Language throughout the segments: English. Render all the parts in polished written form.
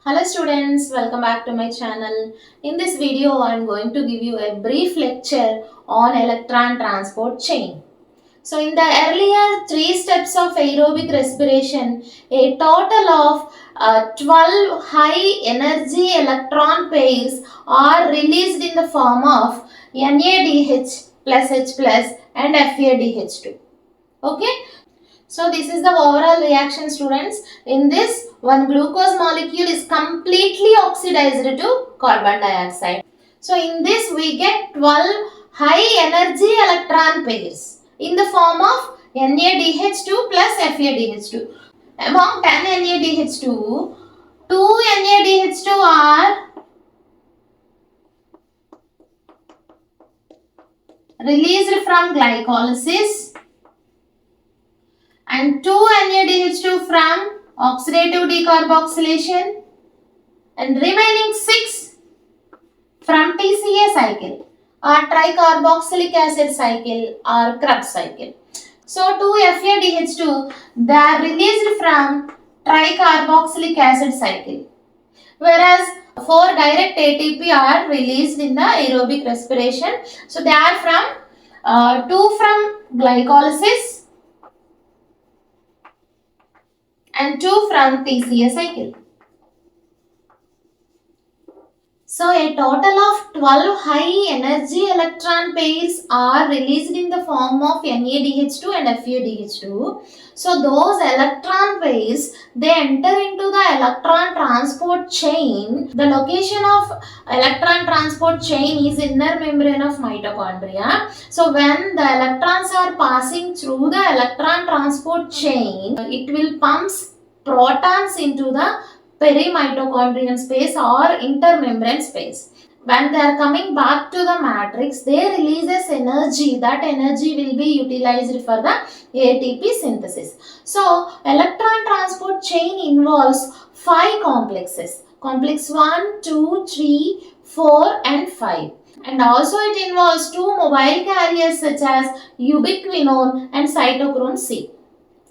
Hello students, welcome back to my channel. In this video, I am going to give you a brief lecture on electron transport chain. So in the earlier 3 steps of aerobic respiration, a total of 12 high energy electron pairs are released in the form of NADH plus H plus and FADH2. Okay. So this is the overall reaction, students. In this, one glucose molecule is completely oxidized to carbon dioxide. So in this we get 12 high energy electron pairs in the form of NADH2 plus FADH2. Among 10 NADH2, 2 NADH2 are released from glycolysis and 2 NADH2 from oxidative decarboxylation and remaining 6 from TCA cycle or tricarboxylic acid cycle or Krebs cycle. So 2 FADH2 they are released from tricarboxylic acid cycle, whereas 4 direct ATP are released in the aerobic respiration. So they are from 2 from glycolysis and 2 from TCA cycle. So a total of 12 high energy electron pairs are released in the form of NADH2 and FADH2. So those electron pairs, they enter into the electron transport chain. The location of electron transport chain is inner membrane of mitochondria. So when the electrons are passing through the electron transport chain, it will pumps protons into the perimitochondrial space or intermembrane space. When they are coming back to the matrix, they releases energy. That energy will be utilized for the ATP synthesis. So, electron transport chain involves 5 complexes. Complex 1, 2, 3, 4 and 5. And also it involves 2 mobile carriers such as ubiquinone and cytochrome C.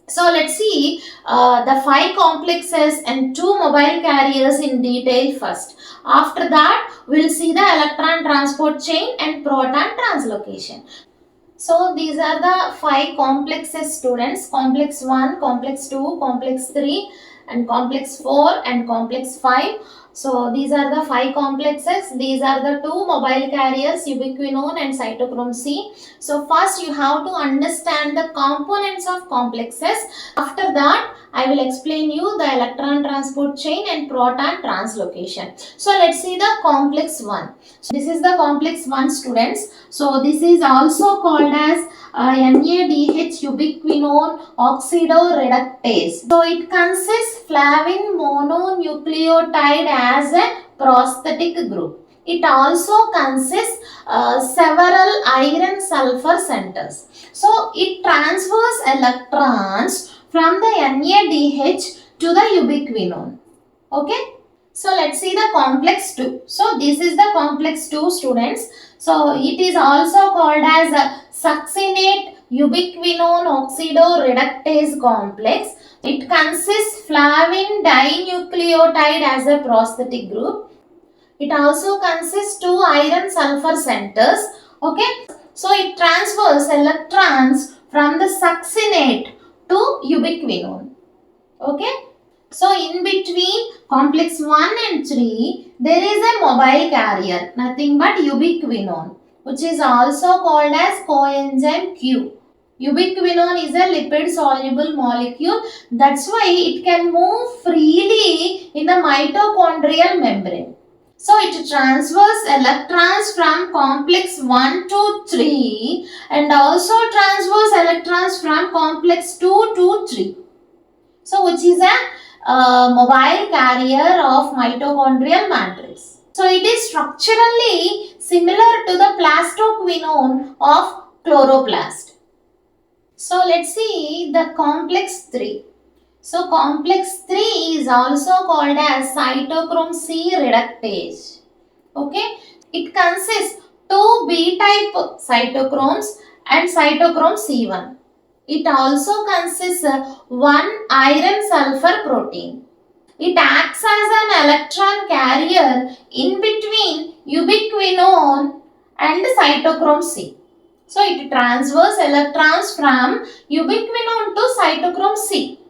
So let's see the 5 complexes and 2 mobile carriers in detail first. After that, we'll see the electron transport chain and proton translocation. So these are the 5 complexes, students. Complex 1, complex 2, complex 3 and complex 4 and complex 5. So these are the 5 complexes. These are the 2 mobile carriers, ubiquinone and cytochrome C. So first you have to understand the components of complexes. After that, I will explain you the electron transport chain and proton translocation. So let's see the complex 1. So this is the complex 1, students. So this is also called as NADH ubiquinone oxidoreductase. So it consists flavin mononucleotide as a prosthetic group. It also consists several iron sulfur centers. So it transfers electrons from the NADH to the ubiquinone. Okay. So let's see the complex 2. So this is the complex 2, students. So it is also called as a succinate ubiquinone oxidoreductase complex. It consists flavin dinucleotide as a prosthetic group. It also consists 2 iron sulfur centers. Okay. So it transfers electrons from the succinate to ubiquinone. Okay. So in between complex 1 and 3, there is a mobile carrier, nothing but ubiquinone, which is also called as coenzyme Q. Ubiquinone is a lipid soluble molecule. That's why it can move freely in the mitochondrial membrane. So it transfers electrons from complex 1 to 3 and also transfers electrons from complex 2 to 3. So which is a mobile carrier of mitochondrial matrix. So it is structurally similar to the plastoquinone of chloroplast. So let's see the complex 3. So complex 3 is also called as cytochrome C reductase. Okay. It consists 2 B-type cytochromes and cytochrome C1. It also consists 1 iron sulfur protein. It acts as an electron carrier in between ubiquinone and cytochrome C. So it transfers electrons from ubiquinone to cytochrome C.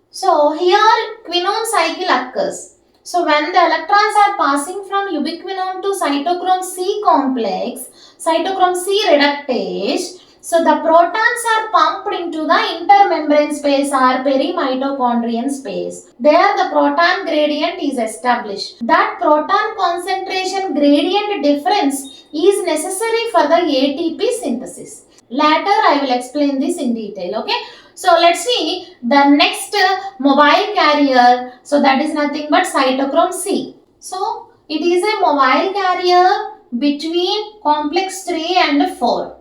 So here quinone cycle occurs. So when the electrons are passing from ubiquinone to cytochrome C complex, cytochrome C reductase, so the protons are pumped into the intermembrane space or perimitochondrial space. There the proton gradient is established. That proton concentration gradient difference is necessary for the ATP synthesis. Later I will explain this in detail. Okay. So let's see the next mobile carrier. So that is nothing but cytochrome C. So it is a mobile carrier between complex 3 and 4.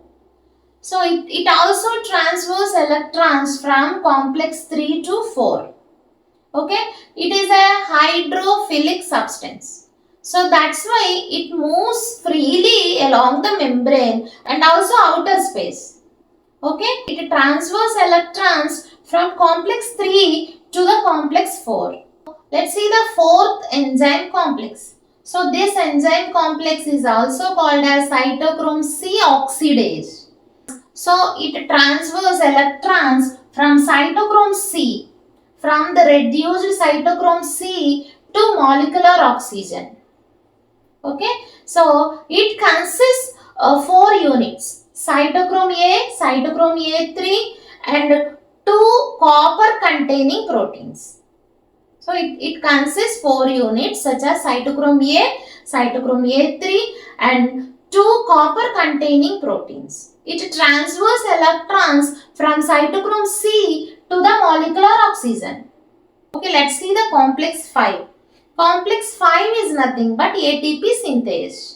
So it also transfers electrons from complex 3 to 4. Okay. It is a hydrophilic substance. So that's why it moves freely along the membrane and also outer space. Okay, it transfers electrons from complex 3 to the complex 4. Let's see the fourth enzyme complex. So this enzyme complex is also called as cytochrome C oxidase. So it transfers electrons from cytochrome C, from the reduced cytochrome C to molecular oxygen. Okay, so it consists of 4 units. Cytochrome A, cytochrome A3 and 2 copper containing proteins. So it consists 4 units such as cytochrome A, cytochrome A3 and 2 copper containing proteins. It transfers electrons from cytochrome C to the molecular oxygen. Okay, let's see the complex 5. Complex 5 is nothing but ATP synthase.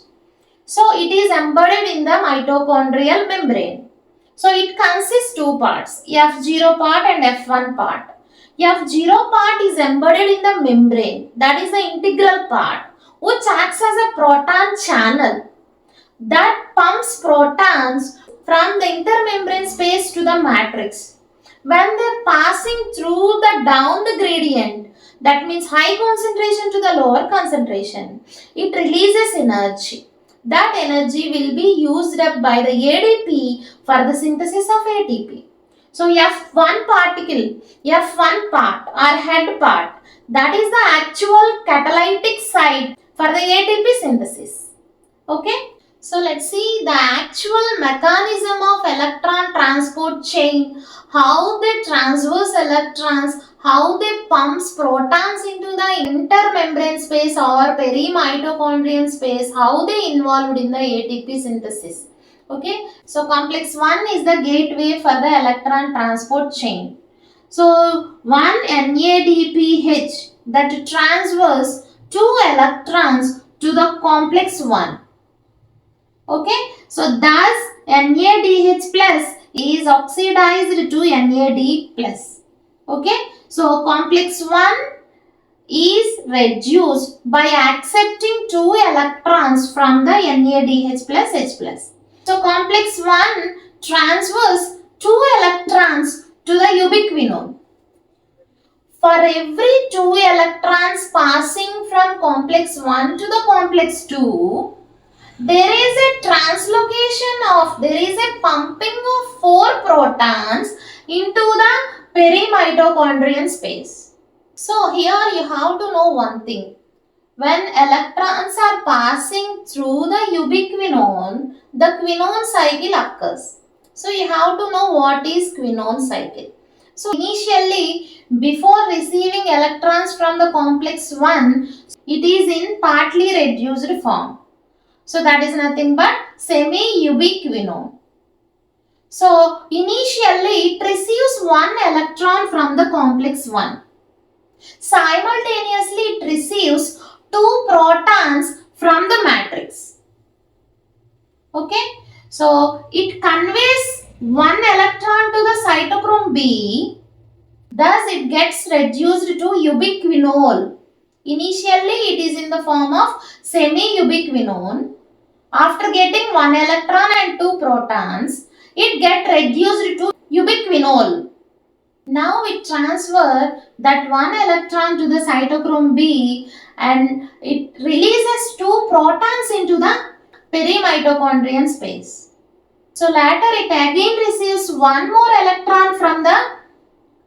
So it is embedded in the mitochondrial membrane. So it consists 2 parts, F0 part and F1 part. F0 part is embedded in the membrane, that is the integral part, which acts as a proton channel that pumps protons from the intermembrane space to the matrix. When they are passing through the down the gradient, that means high concentration to the lower concentration, it releases energy. That energy will be used up by the ADP for the synthesis of ATP. So F1 particle, F1 part or head part, that is the actual catalytic site for the ATP synthesis. Okay. So let's see the actual mechanism of electron transport chain, how they transverse electrons, how they pumps protons into the intermembrane space or perimitochondrial space, how they involved in the ATP synthesis. Okay, so complex 1 is the gateway for the electron transport chain. So one NADPH that transfers 2 electrons to the complex 1. Okay, so thus NADH plus is oxidized to NAD plus. Okay, so complex 1 is reduced by accepting 2 electrons from the NADH plus H plus. So complex 1 transfers 2 electrons to the ubiquinone. For every 2 electrons passing from complex 1 to the complex 2, there is a pumping of 4 protons into the perimitochondrial space. So here you have to know one thing. When electrons are passing through the ubiquinone, the quinone cycle occurs. So you have to know what is quinone cycle. So initially, before receiving electrons from the complex 1, it is in partly reduced form. So that is nothing but semi-ubiquinone. So initially it receives 1 electron from the complex 1. Simultaneously it receives 2 protons from the matrix. Okay. So it conveys 1 electron to the cytochrome B. Thus it gets reduced to ubiquinol. Initially it is in the form of semi-ubiquinone. After getting 1 electron and 2 protons, it gets reduced to ubiquinol. Now it transfers that one electron to the cytochrome B and it releases two protons into the perimitochondrial space. So later it again receives one more electron from the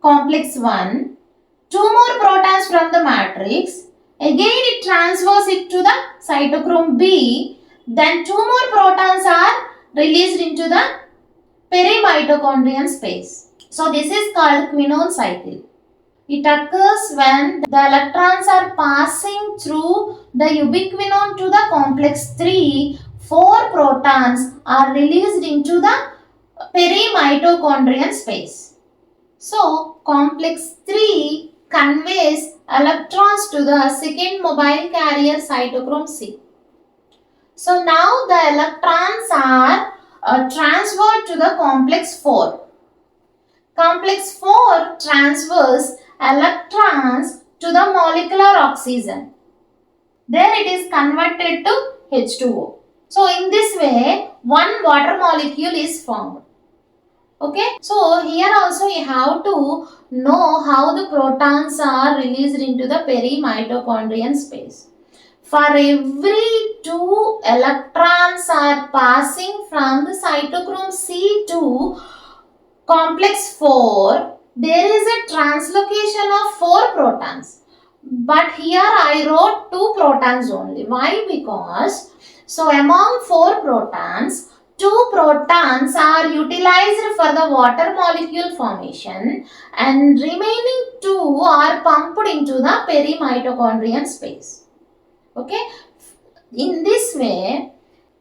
complex 1, two more protons from the matrix. Again it transfers it to the cytochrome B. Then two more protons are released into the perimitochondrial space. So this is called quinone cycle. It occurs when the electrons are passing through the ubiquinone to the complex 3. Four protons are released into the perimitochondrial space. So complex 3 conveys electrons to the second mobile carrier cytochrome C. So now the electrons are transferred to the complex 4. Complex 4 transfers electrons to the molecular oxygen. There it is converted to H2O. So in this way, one water molecule is formed. Okay, so here also you have to know how the protons are released into the perimitochondrial space. For every 2 electrons are passing from the cytochrome C to complex 4, there is a translocation of 4 protons. But here I wrote 2 protons only. Why? Because, so among 4 protons, 2 protons are utilized for the water molecule formation and remaining 2 are pumped into the perimitochondrial space. Okay. In this way,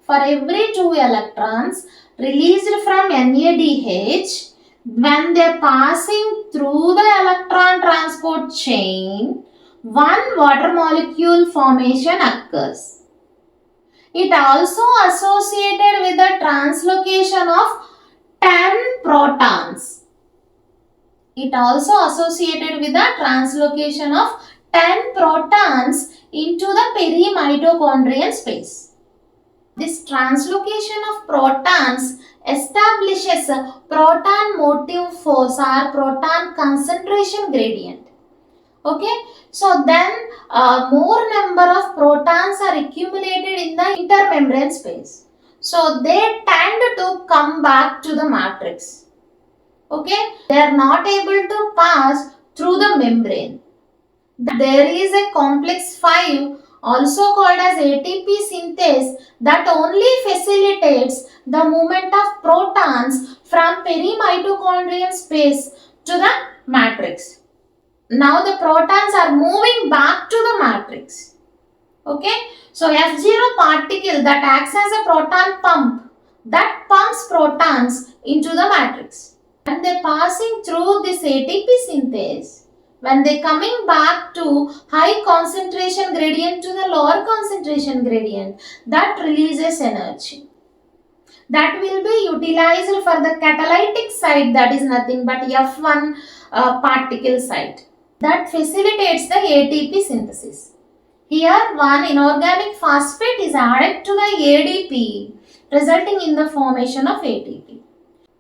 for every 2 electrons released from NADH, when they are passing through the electron transport chain, one water molecule formation occurs. It also associated with the translocation of 10 protons. It also associated with the translocation of 10 protons into the perimitochondrial space. This translocation of protons establishes a proton motive force or proton concentration gradient. Okay, so then more number of protons are accumulated in the intermembrane space. So they tend to come back to the matrix. Okay, they are not able to pass through the membrane. There is a complex 5 also called as ATP synthase that only facilitates the movement of protons from perimitochondrial space to the matrix. Now the protons are moving back to the matrix. Okay, so F0 particle that acts as a proton pump that pumps protons into the matrix. And they are passing through this ATP synthase. When they coming back to high concentration gradient to the lower concentration gradient, that releases energy. That will be utilized for the catalytic site, that is nothing but F1 particle site. That facilitates the ATP synthesis. Here one inorganic phosphate is added to the ADP, resulting in the formation of ATP.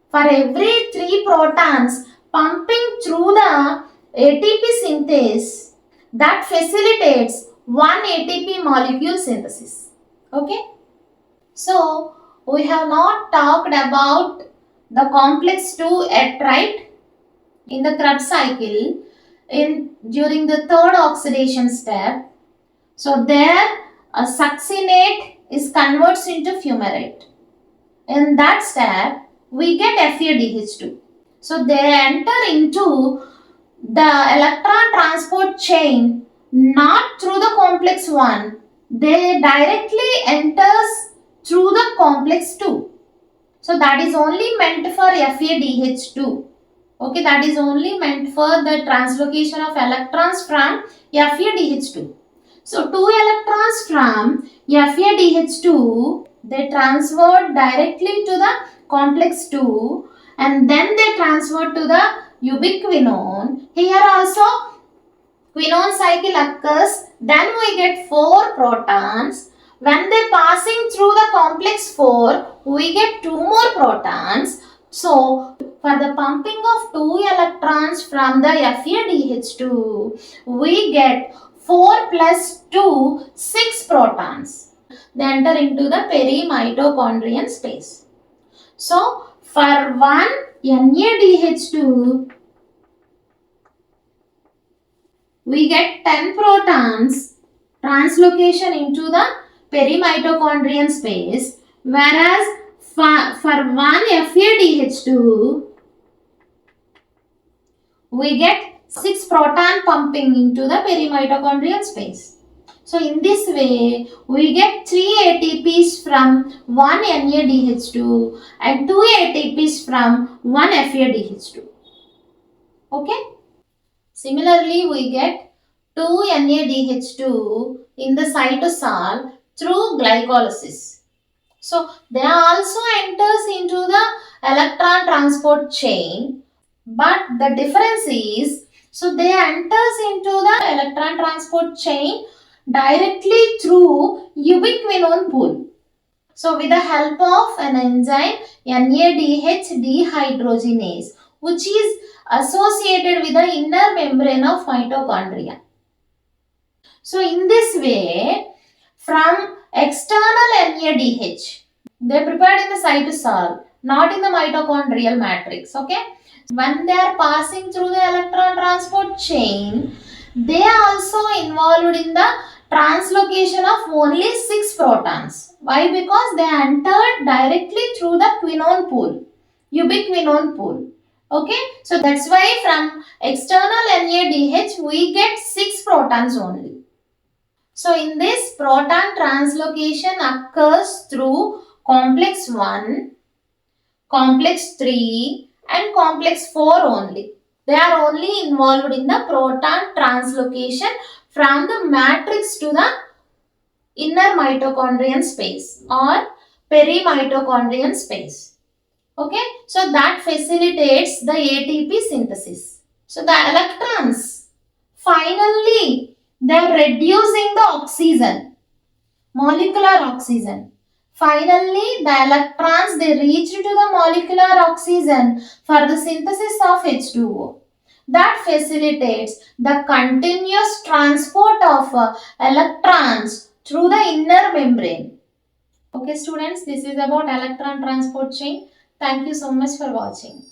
For every 3 protons pumping through the ATP synthase, that facilitates one ATP molecule synthesis. Okay. So we have not talked about the complex 2 yet, right? In the Krebs cycle, during the third oxidation step, so there a succinate is converts into fumarate. In that step, we get FADH2. So they enter into the electron transport chain not through the complex 1. They directly enters through the complex 2. So that is only meant for FADH2. Okay, that is only meant for the translocation of electrons from FADH2. So 2 electrons from FADH2, they transferred directly to the complex 2 and then they transferred to the ubiquinone. Here also quinone cycle occurs, then we get 4 protons. When they passing through the complex 4, we get 2 more protons. So, for the pumping of 2 electrons from the FeDH2, we get 4 plus 2, 6 protons. They enter into the perimitochondrial space. So, for 1 NaDH2, we get 10 protons translocation into the perimitochondrial space, whereas for 1 FeDH2, we get 6 proton pumping into the perimitochondrial space. So in this way, we get 3 ATPs from 1 NaDH2 and 2 ATPs from 1 FeDH2. Okay? Similarly, we get 2 NaDH2 in the cytosol through glycolysis. So they also enters into the electron transport chain, but the difference is, so they enters into the electron transport chain directly through ubiquinone pool. So with the help of an enzyme NADH dehydrogenase, which is associated with the inner membrane of mitochondria. So in this way, from external NADH, they prepared in the cytosol, not in the mitochondrial matrix. Okay. When they are passing through the electron transport chain, they are also involved in the translocation of only 6 protons. Why? Because they entered directly through the quinone pool, ubiquinone pool. Okay. So that's why from external NADH we get 6 protons only. So in this, proton translocation occurs through complex 1, complex 3 and complex 4 only. They are only involved in the proton translocation from the matrix to the inner mitochondrial space or perimitochondrial space. Okay, so that facilitates the ATP synthesis. So the electrons finally they are reducing the oxygen, molecular oxygen. Finally, the electrons they reach to the molecular oxygen for the synthesis of H2O. That facilitates the continuous transport of electrons through the inner membrane. Okay students, this is about electron transport chain. Thank you so much for watching.